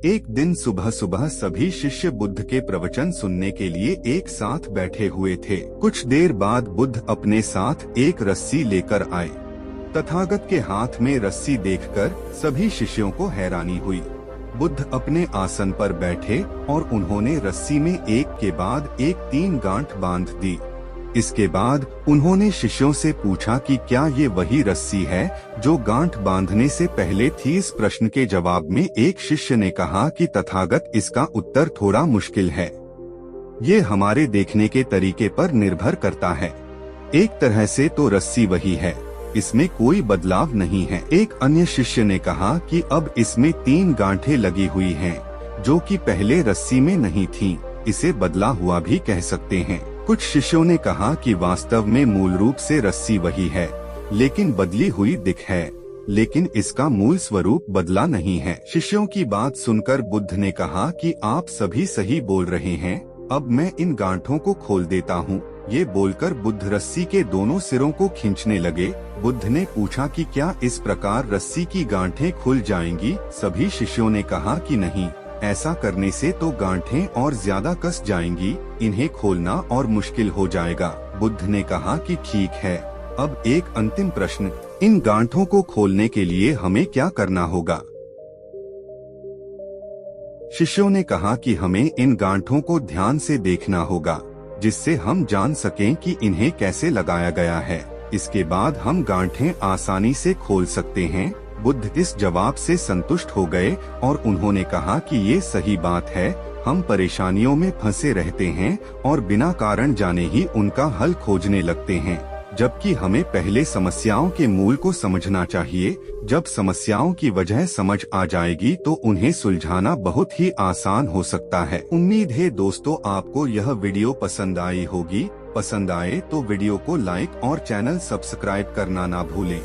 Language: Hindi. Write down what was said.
एक दिन सुबह सुबह सभी शिष्य बुद्ध के प्रवचन सुनने के लिए एक साथ बैठे हुए थे। कुछ देर बाद बुद्ध अपने साथ एक रस्सी लेकर आए। तथागत के हाथ में रस्सी देखकर सभी शिष्यों को हैरानी हुई। बुद्ध अपने आसन पर बैठे और उन्होंने रस्सी में एक के बाद एक 3 गांठ बांध दी। इसके बाद उन्होंने शिष्यों से पूछा कि क्या ये वही रस्सी है जो गांठ बांधने से पहले थी। इस प्रश्न के जवाब में एक शिष्य ने कहा कि तथागत, इसका उत्तर थोड़ा मुश्किल है। ये हमारे देखने के तरीके पर निर्भर करता है। एक तरह से तो रस्सी वही है, इसमें कोई बदलाव नहीं है। एक अन्य शिष्य ने कहा कि अब इसमें 3 गांठें लगी हुई हैं, जो कि पहले रस्सी में नहीं थीं। इसे बदला हुआ भी कह सकते हैं। कुछ शिष्यों ने कहा कि वास्तव में मूल रूप से रस्सी वही है, लेकिन बदली हुई दिख है, लेकिन इसका मूल स्वरूप बदला नहीं है। शिष्यों की बात सुनकर बुद्ध ने कहा कि आप सभी सही बोल रहे हैं, अब मैं इन गांठों को खोल देता हूँ। ये बोलकर बुद्ध रस्सी के दोनों सिरों को खींचने लगे। बुद्ध ने पूछा कि क्या इस प्रकार रस्सी की गांठें खुल जाएंगी? सभी शिष्यों ने कहा कि नहीं, ऐसा करने से तो गांठें और ज्यादा कस जाएंगी, इन्हें खोलना और मुश्किल हो जाएगा। बुद्ध ने कहा कि ठीक है, अब एक अंतिम प्रश्न, इन गांठों को खोलने के लिए हमें क्या करना होगा? शिष्यों ने कहा कि हमें इन गांठों को ध्यान से देखना होगा, जिससे हम जान सकें कि इन्हें कैसे लगाया गया है। इसके बाद हम गांठें आसानी से खोल सकते हैं। बुद्ध इस जवाब से संतुष्ट हो गए और उन्होंने कहा कि ये सही बात है, हम परेशानियों में फंसे रहते हैं और बिना कारण जाने ही उनका हल खोजने लगते हैं, जबकि हमें पहले समस्याओं के मूल को समझना चाहिए। जब समस्याओं की वजह समझ आ जाएगी तो उन्हें सुलझाना बहुत ही आसान हो सकता है। उम्मीद है दोस्तों आपको यह वीडियो पसंद आई होगी। पसंद आए तो वीडियो को लाइक और चैनल सब्सक्राइब करना ना भूलें।